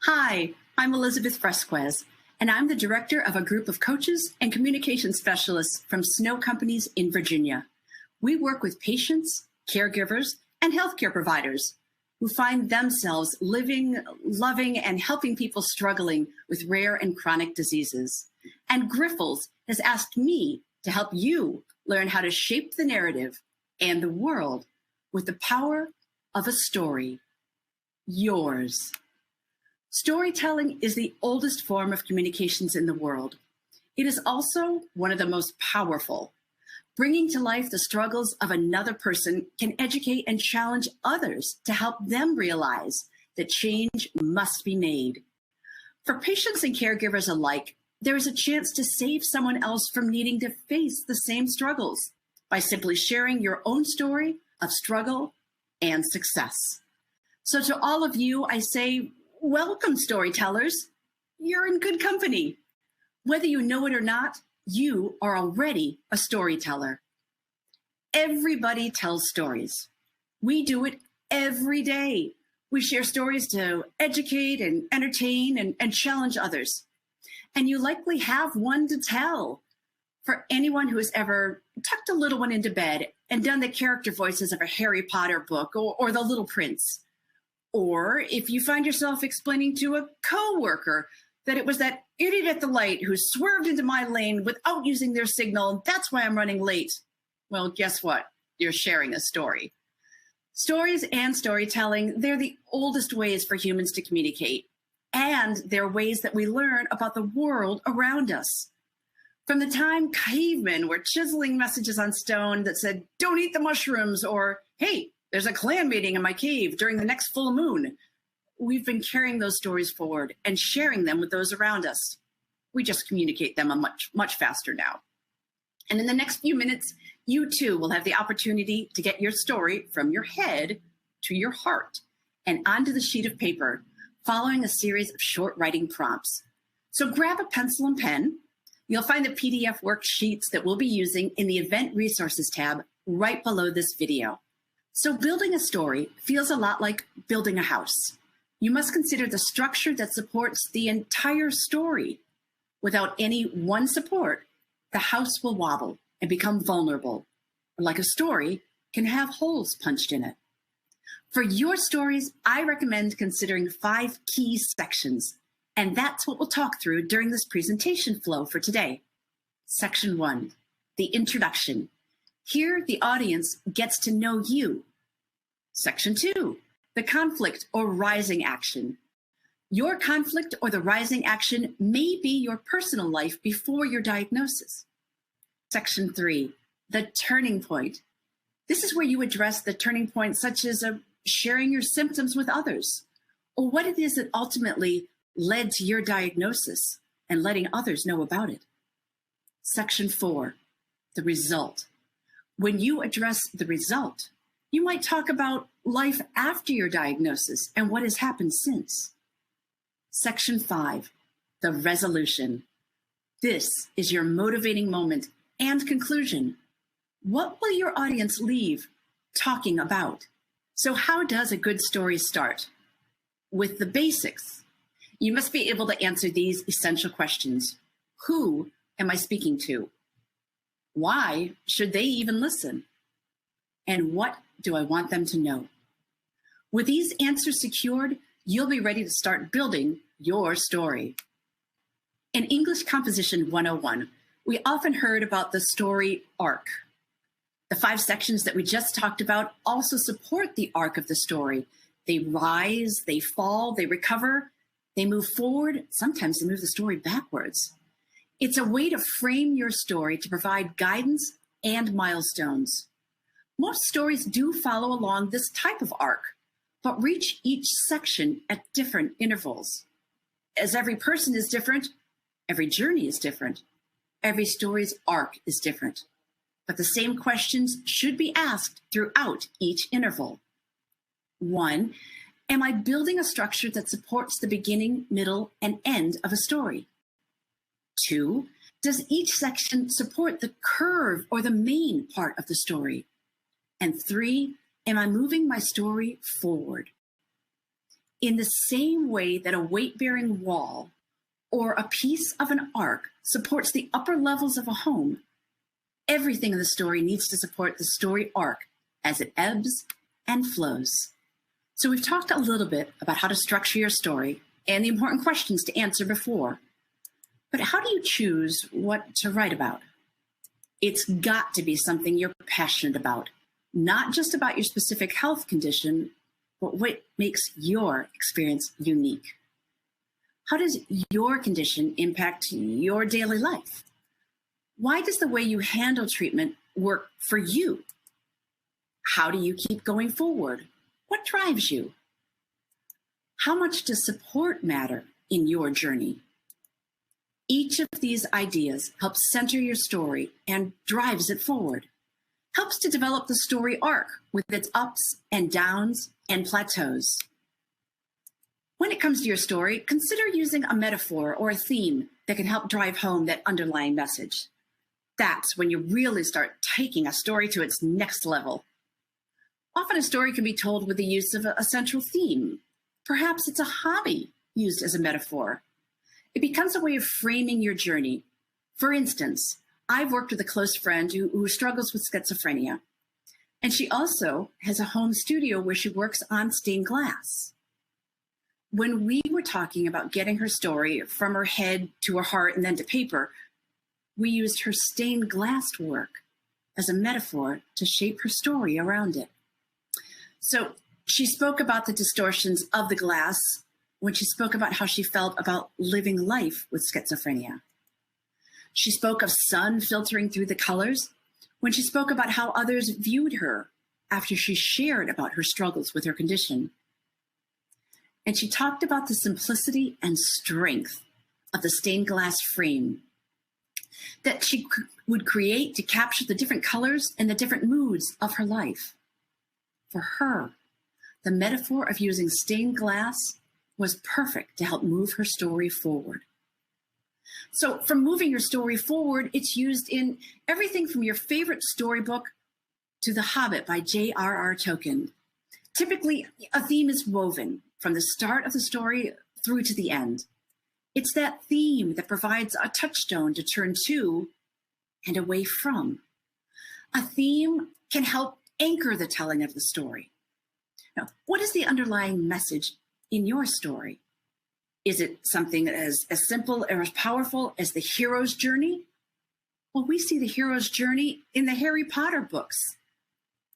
Hi, I'm Elizabeth Fresquez, and I'm the director of a group of coaches and communication specialists from Snow Companies in Virginia. We work with patients, caregivers, and healthcare providers who find themselves living, loving, and helping people struggling with rare and chronic diseases. And Griffles has asked me to help you learn how to shape the narrative and the world with the power of a story. Yours. Storytelling is the oldest form of communications in the world. It is also one of the most powerful. Bringing to life the struggles of another person can educate and challenge others to help them realize that change must be made. For patients and caregivers alike, there is a chance to save someone else from needing to face the same struggles by simply sharing your own story of struggle and success. So to all of you, I say, welcome, storytellers. You're in good company. Whether you know it or not, you are already a storyteller. Everybody tells stories. We do it every day. We share stories to educate and entertain and challenge others. And you likely have one to tell. For anyone who has ever tucked a little one into bed and done the character voices of a Harry Potter book or The Little Prince. Or if you find yourself explaining to a coworker that it was that idiot at the light who swerved into my lane without using their signal, that's why I'm running late. Well, guess what? You're sharing a story. Stories and storytelling, they're the oldest ways for humans to communicate. And they're ways that we learn about the world around us. From the time cavemen were chiseling messages on stone that said, "Don't eat the mushrooms," or, "Hey, there's a clan meeting in my cave during the next full moon," we've been carrying those stories forward and sharing them with those around us. We just communicate them much faster now. And in the next few minutes, you too will have the opportunity to get your story from your head to your heart and onto the sheet of paper, following a series of short writing prompts. So grab a pencil and pen. You'll find the PDF worksheets that we'll be using in the Event Resources tab right below this video. So building a story feels a lot like building a house. You must consider the structure that supports the entire story. Without any one support, the house will wobble and become vulnerable. Like a story can have holes punched in it. For your stories, I recommend considering 5 key sections, and that's what we'll talk through during this presentation flow for today. Section 1, the introduction. Here, the audience gets to know you. Section 2, the conflict or rising action. Your conflict or the rising action may be your personal life before your diagnosis. Section 3, the turning point. This is where you address the turning point, such as sharing your symptoms with others, or what it is that ultimately led to your diagnosis and letting others know about it. Section 4, the result. When you address the result, you might talk about life after your diagnosis and what has happened since. Section 5, the resolution. This is your motivating moment and conclusion. What will your audience leave talking about? So how does a good story start? With the basics. You must be able to answer these essential questions. Who am I speaking to? Why should they even listen? And what do I want them to know? With these answers secured, you'll be ready to start building your story. In English Composition 101, we often heard about the story arc. The 5 sections that we just talked about also support the arc of the story. They rise, they fall, they recover, they move forward, sometimes they move the story backwards. It's a way to frame your story to provide guidance and milestones. Most stories do follow along this type of arc, but reach each section at different intervals. As every person is different, every journey is different, every story's arc is different. But the same questions should be asked throughout each interval. 1, am I building a structure that supports the beginning, middle, and end of a story? 2, does each section support the curve or the main part of the story? And 3, am I moving my story forward? In the same way that a weight-bearing wall or a piece of an ark supports the upper levels of a home, everything in the story needs to support the story arc as it ebbs and flows. So we've talked a little bit about how to structure your story and the important questions to answer before. But how do you choose what to write about? It's got to be something you're passionate about, not just about your specific health condition, but what makes your experience unique. How does your condition impact your daily life? Why does the way you handle treatment work for you? How do you keep going forward? What drives you? How much does support matter in your journey? Each of these ideas helps center your story and drives it forward, helps to develop the story arc with its ups and downs and plateaus. When it comes to your story, consider using a metaphor or a theme that can help drive home that underlying message. That's when you really start taking a story to its next level. Often a story can be told with the use of a central theme. Perhaps it's a hobby used as a metaphor. It becomes a way of framing your journey. For instance, I've worked with a close friend who struggles with schizophrenia, and she also has a home studio where she works on stained glass. When we were talking about getting her story from her head to her heart and then to paper, we used her stained glass work as a metaphor to shape her story around it. So she spoke about the distortions of the glass when she spoke about how she felt about living life with schizophrenia. She spoke of sun filtering through the colors when she spoke about how others viewed her after she shared about her struggles with her condition. And she talked about the simplicity and strength of the stained glass frame that she would create to capture the different colors and the different moods of her life. For her, the metaphor of using stained glass was perfect to help move her story forward. So from moving your story forward, it's used in everything from your favorite storybook to The Hobbit by J.R.R. Tolkien. Typically, a theme is woven from the start of the story through to the end. It's that theme that provides a touchstone to turn to and away from. A theme can help anchor the telling of the story. Now, what is the underlying message in your story? Is it something as simple or as powerful as the hero's journey? Well, we see the hero's journey in the Harry Potter books,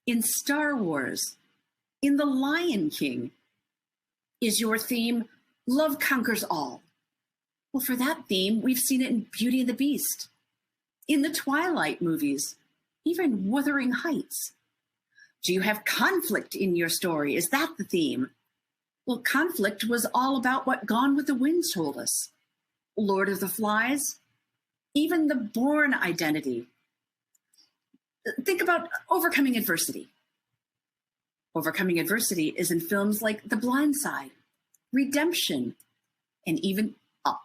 in Star Wars, in The Lion King. Is your theme love conquers all? Well, for that theme, we've seen it in Beauty and the Beast, in the Twilight movies, even Wuthering Heights. Do you have conflict in your story? Is that the theme? Well, conflict was all about what Gone with the Wind told us. Lord of the Flies, even the Bourne identity. Think about overcoming adversity. Overcoming adversity is in films like The Blind Side, Redemption, and even Up.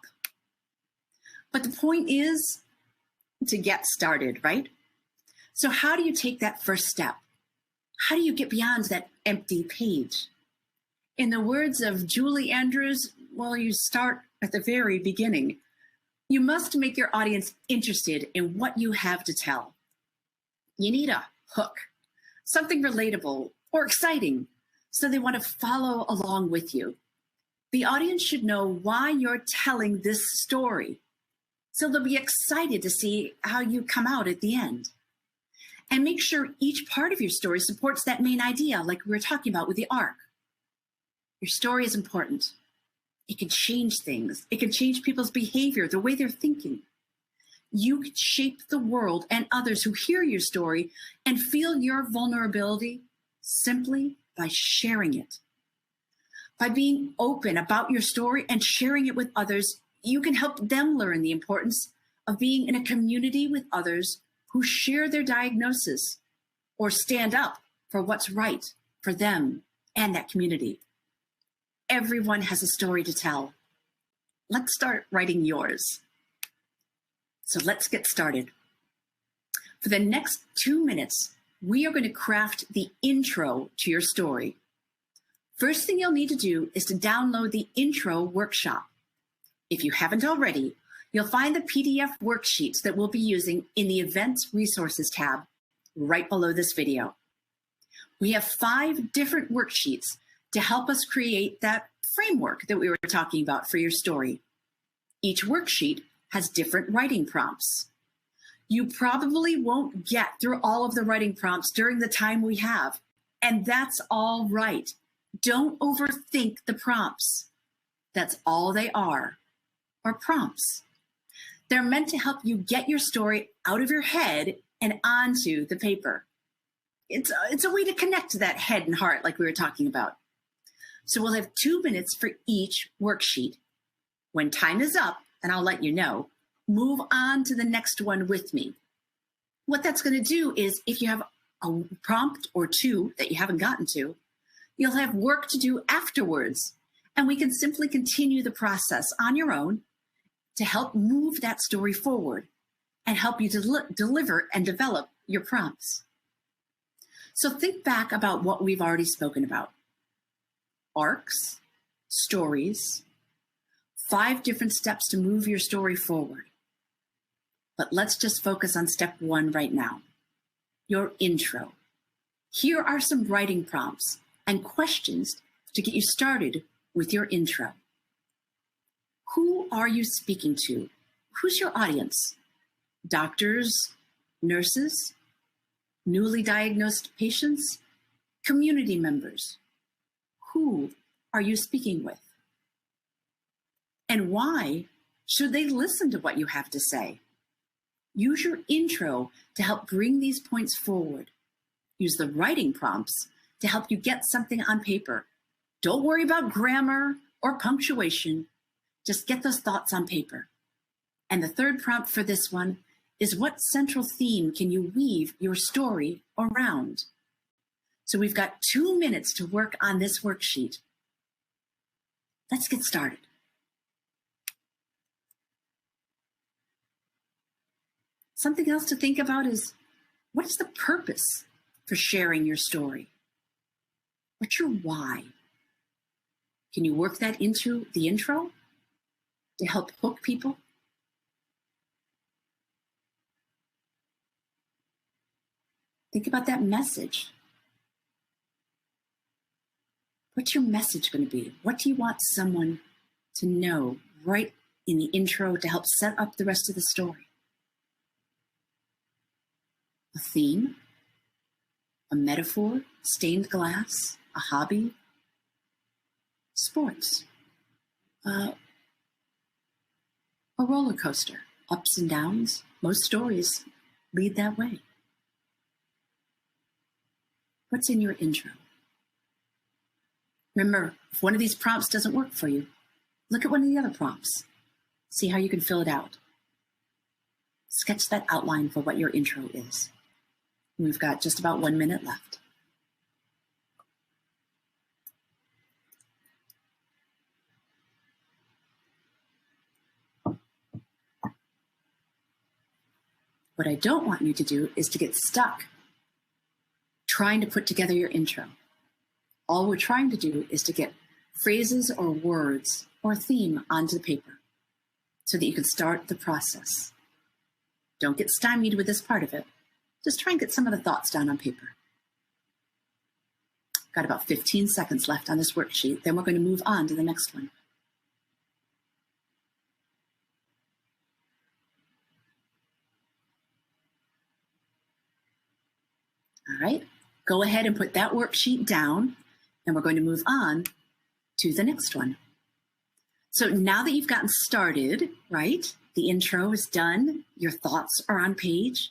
But the point is to get started, right? So how do you take that first step? How do you get beyond that empty page? In the words of Julie Andrews, well, you start at the very beginning. You must make your audience interested in what you have to tell. You need a hook, something relatable or exciting, so they want to follow along with you. The audience should know why you're telling this story, so they'll be excited to see how you come out at the end. And make sure each part of your story supports that main idea, like we were talking about with the arc. Your story is important. It can change things. It can change people's behavior, the way they're thinking. You can shape the world and others who hear your story and feel your vulnerability simply by sharing it. By being open about your story and sharing it with others, you can help them learn the importance of being in a community with others who share their diagnosis or stand up for what's right for them and that community. Everyone has a story to tell. Let's start writing yours. So let's get started. For the next 2 minutes, we are going to craft the intro to your story. First thing you'll need to do is to download the intro workshop. If you haven't already, you'll find the PDF worksheets that we'll be using in the Events Resources tab right below this video. We have 5 different worksheets to help us create that framework that we were talking about for your story. Each worksheet has different writing prompts. You probably won't get through all of the writing prompts during the time we have, and that's all right. Don't overthink the prompts. That's all they are prompts. They're meant to help you get your story out of your head and onto the paper. It's a way to connect to that head and heart like we were talking about. So we'll have 2 minutes for each worksheet. When time is up, and I'll let you know, move on to the next one with me. What that's going to do is if you have a prompt or 2 that you haven't gotten to, you'll have work to do afterwards, and we can simply continue the process on your own to help move that story forward and help you deliver and develop your prompts. So think back about what we've already spoken about. Arcs, stories, 5 different steps to move your story forward. But let's just focus on step 1 right now, your intro. Here are some writing prompts and questions to get you started with your intro. Who are you speaking to? Who's your audience? Doctors, nurses, newly diagnosed patients, community members? Who are you speaking with? And why should they listen to what you have to say? Use your intro to help bring these points forward. Use the writing prompts to help you get something on paper. Don't worry about grammar or punctuation. Just get those thoughts on paper. And the third prompt for this one is, what central theme can you weave your story around? So we've got 2 minutes to work on this worksheet. Let's get started. Something else to think about is, what is the purpose for sharing your story? What's your why? Can you work that into the intro to help hook people? Think about that message. What's your message going to be? What do you want someone to know right in the intro to help set up the rest of the story? A theme, a metaphor, stained glass, a hobby, sports, a roller coaster, ups and downs. Most stories lead that way. What's in your intro? Remember, if one of these prompts doesn't work for you, look at one of the other prompts. See how you can fill it out. Sketch that outline for what your intro is. We've got just about 1 minute left. What I don't want you to do is to get stuck trying to put together your intro. All we're trying to do is to get phrases or words or theme onto the paper so that you can start the process. Don't get stymied with this part of it. Just try and get some of the thoughts down on paper. Got about 15 seconds left on this worksheet, then we're going to move on to the next one. All right, go ahead and put that worksheet down, and we're going to move on to the next one. So now that you've gotten started, right, the intro is done, your thoughts are on page,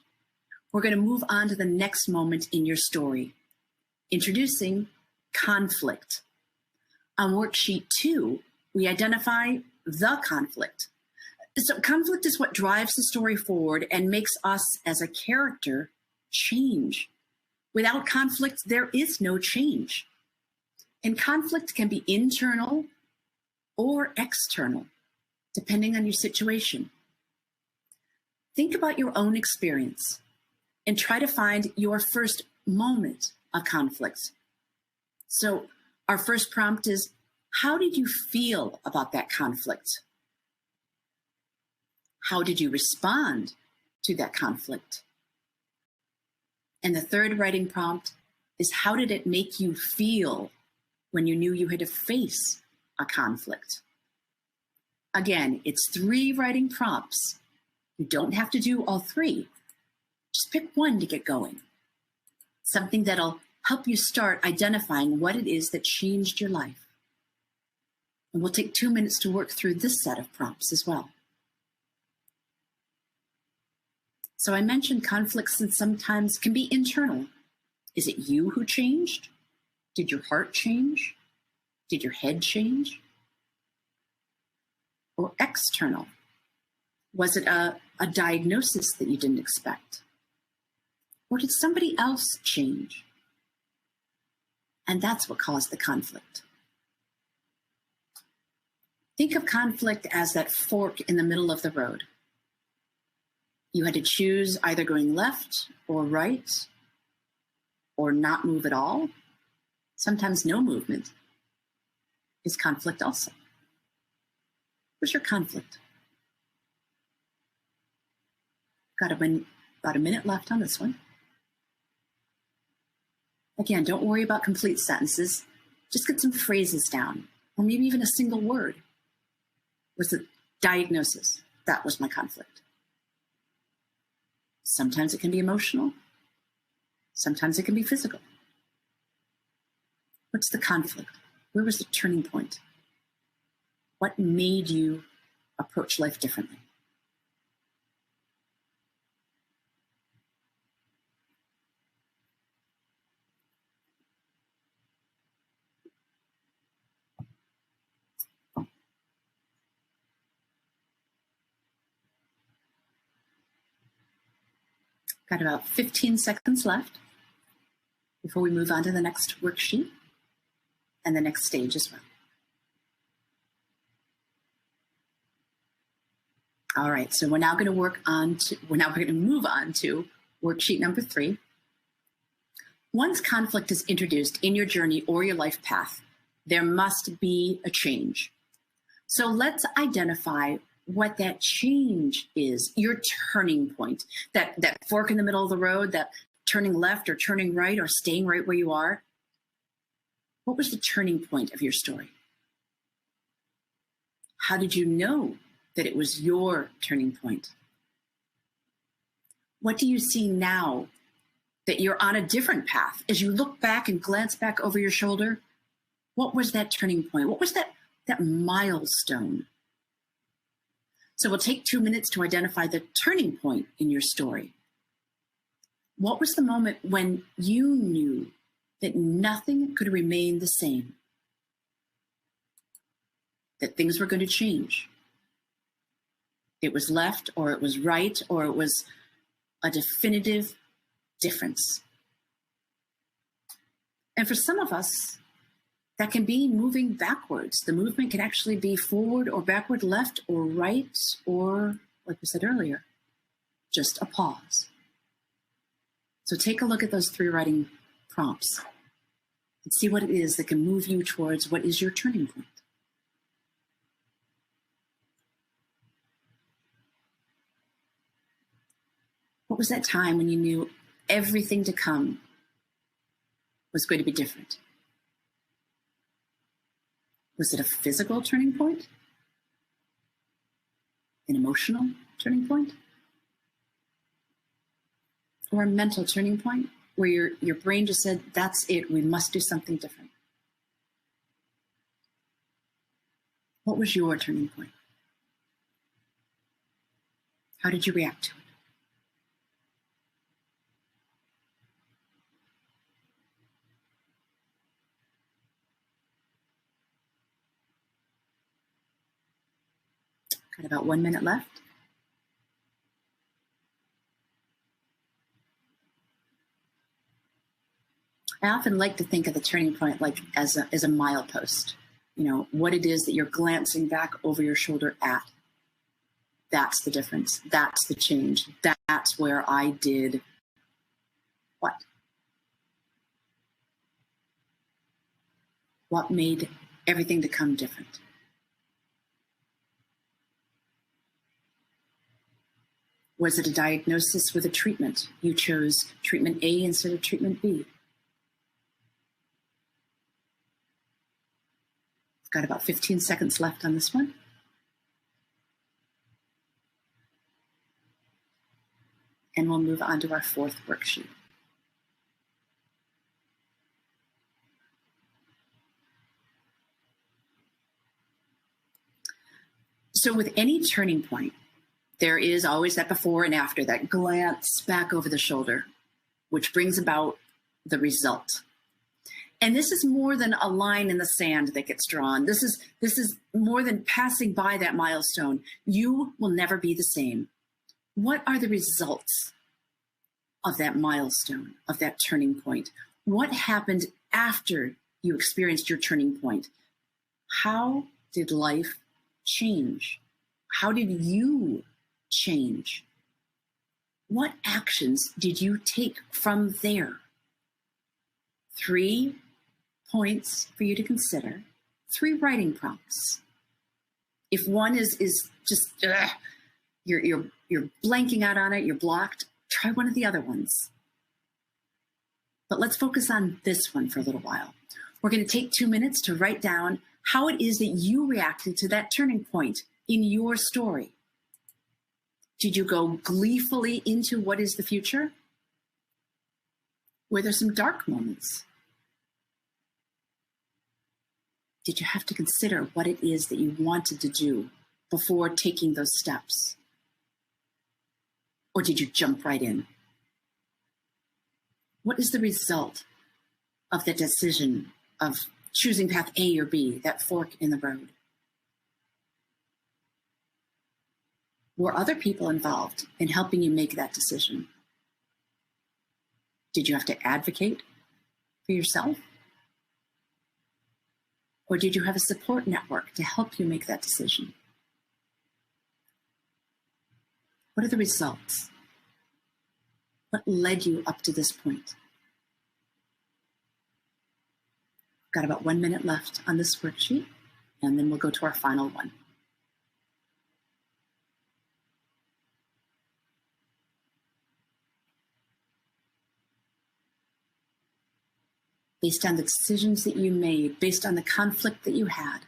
we're going to move on to the next moment in your story. Introducing conflict. On worksheet 2, we identify the conflict. So conflict is what drives the story forward and makes us as a character change. Without conflict, there is no change. And conflict can be internal or external, depending on your situation. Think about your own experience and try to find your first moment of conflict. So, Our first prompt is, how did you feel about that conflict? How did you respond to that conflict? And the third writing prompt is, how did it make you feel when you knew you had to face a conflict? Again, it's 3 writing prompts. You don't have to do all 3. Just pick one to get going. Something that'll help you start identifying what it is that changed your life. And we'll take 2 minutes to work through this set of prompts as well. So I mentioned conflicts and sometimes can be internal. Is it you who changed? Did your heart change? Did your head change? Or external? Was it a diagnosis that you didn't expect? Or did somebody else change? And that's what caused the conflict. Think of conflict as that fork in the middle of the road. You had to choose either going left or right, or not move at all. Sometimes no movement is conflict also. What's your conflict? Got about a minute left on this one. Again, don't worry about complete sentences. Just get some phrases down, or maybe even a single word. Was it diagnosis? That was my conflict. Sometimes it can be emotional. Sometimes it can be physical. What's the conflict? Where was the turning point? What made you approach life differently? Got about 15 seconds left before we move on to the next worksheet and the next stage as well. All right, so we're now going to move on to worksheet number 3. Once conflict is introduced in your journey or your life path, there must be a change. So let's identify what that change is, your turning point, that fork in the middle of the road, that turning left or turning right or staying right where you are. What was the turning point of your story? How did you know that it was your turning point? What do you see now that you're on a different path? As you look back and glance back over your shoulder, what was that turning point? What was that milestone? So we'll take 2 minutes to identify the turning point in your story. What was the moment when you knew that nothing could remain the same? That things were going to change? It was left, or it was right, or it was a definitive difference. And for some of us, that can be moving backwards. The movement can actually be forward or backward, left or right, or, like we said earlier, just a pause. So take a look at those 3 writing prompts and see what it is that can move you towards what is your turning point. What was that time when you knew everything to come was going to be different? Was it a physical turning point? An emotional turning point? Or a mental turning point where your brain just said, that's it, we must do something different? What was your turning point? How did you react to it? Got about 1 minute left. I often like to think of the turning point like as a milepost. You know, what it is that you're glancing back over your shoulder at. That's the difference. That's the change. That's where I did what? What made everything to come different? Was it a diagnosis with a treatment? You chose treatment A instead of treatment B. We've got about 15 seconds left on this one. And we'll move on to our fourth worksheet. So with any turning point, there is always that before and after, that glance back over the shoulder, which brings about the result. And this is more than a line in the sand that gets drawn. This is more than passing by that milestone. You will never be the same. What are the results of that milestone, of that turning point? What happened after you experienced your turning point? How did life change? How did you change? What actions did you take from there? 3 points for you to consider, 3 writing prompts. If one is just, you're blanking out on it, you're blocked, try one of the other ones. But let's focus on this one for a little while. We're going to take 2 minutes to write down how it is that you reacted to that turning point in your story. Did you go gleefully into what is the future? Were there some dark moments? Did you have to consider what it is that you wanted to do before taking those steps? Or did you jump right in? What is the result of the decision of choosing path A or B, that fork in the road? Were other people involved in helping you make that decision? Did you have to advocate for yourself? Or did you have a support network to help you make that decision? What are the results? What led you up to this point? Got about 1 minute left on this worksheet, and then we'll go to our final one. Based on the decisions that you made, based on the conflict that you had,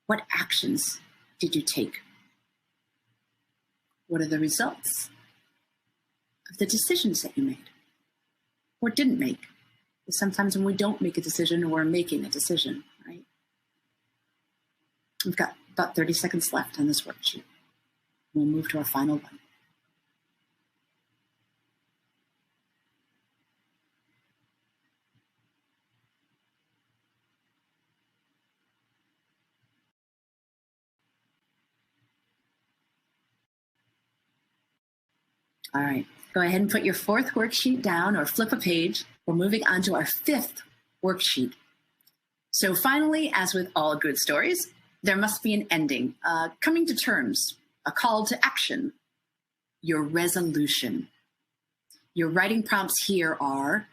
what actions did you take? What are the results of the decisions that you made or didn't make? Sometimes when we don't make a decision, we're making a decision, right? We've got about 30 seconds left on this worksheet. We'll move to our final one. All right, go ahead and put your 4th worksheet down or flip a page. We're moving on to our 5th worksheet. So finally, as with all good stories, there must be an ending, coming to terms, a call to action, your resolution. Your writing prompts here are,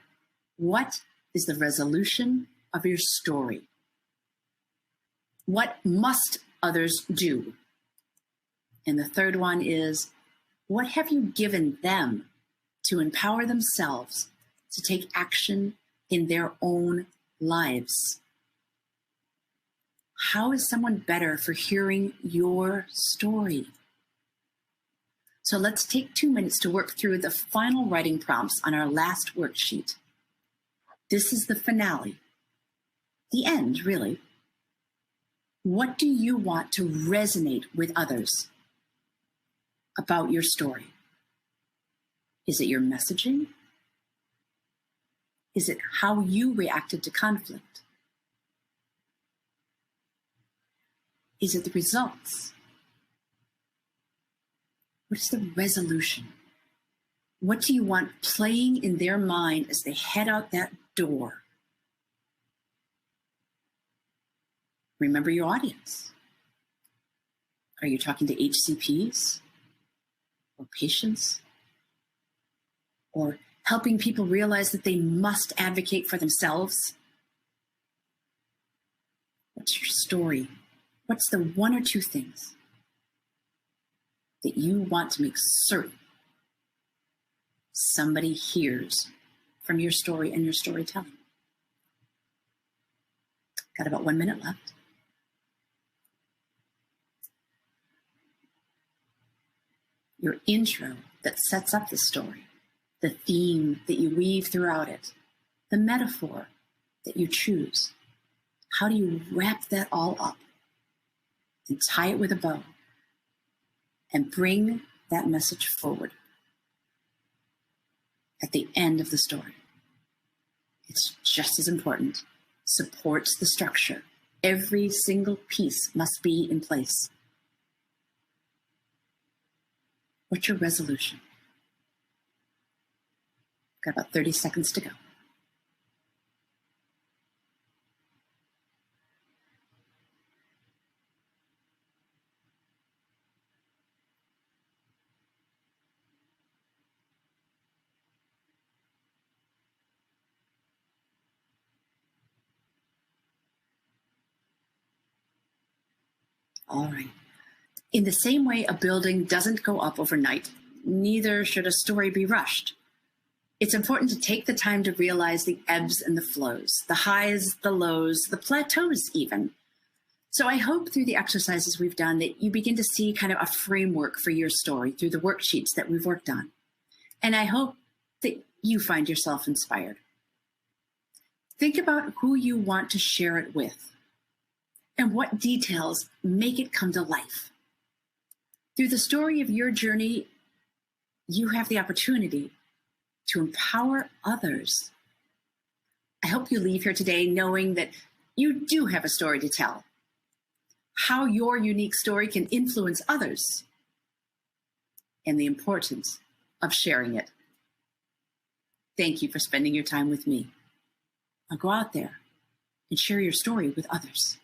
what is the resolution of your story? What must others do? And the third one is, what have you given them to empower themselves to take action in their own lives? How is someone better for hearing your story? So let's take 2 minutes to work through the final writing prompts on our last worksheet. This is the finale, the end, really. What do you want to resonate with others about your story? Is it your messaging? Is it how you reacted to conflict? Is it the results? What is the resolution? What do you want playing in their mind as they head out that door? Remember your audience. Are you talking to HCPs or patients? Or helping people realize that they must advocate for themselves What's your story? What's the one or two things that you want to make certain somebody hears from your story and your storytelling? Got about 1 minute left. Your intro that sets up the story, the theme that you weave throughout it, the metaphor that you choose. How do you wrap that all up and tie it with a bow and bring that message forward at the end of the story? It's just as important. Supports the structure. Every single piece must be in place. What's your resolution? Got about 30 seconds to go. All right. In the same way a building doesn't go up overnight, neither should a story be rushed. It's important to take the time to realize the ebbs and the flows, the highs, the lows, the plateaus even. So I hope through the exercises we've done that you begin to see kind of a framework for your story through the worksheets that we've worked on. And I hope that you find yourself inspired. Think about who you want to share it with and what details make it come to life. Through the story of your journey, you have the opportunity to empower others. I hope you leave here today knowing that you do have a story to tell, how your unique story can influence others, and the importance of sharing it. Thank you for spending your time with me. Now go out there and share your story with others.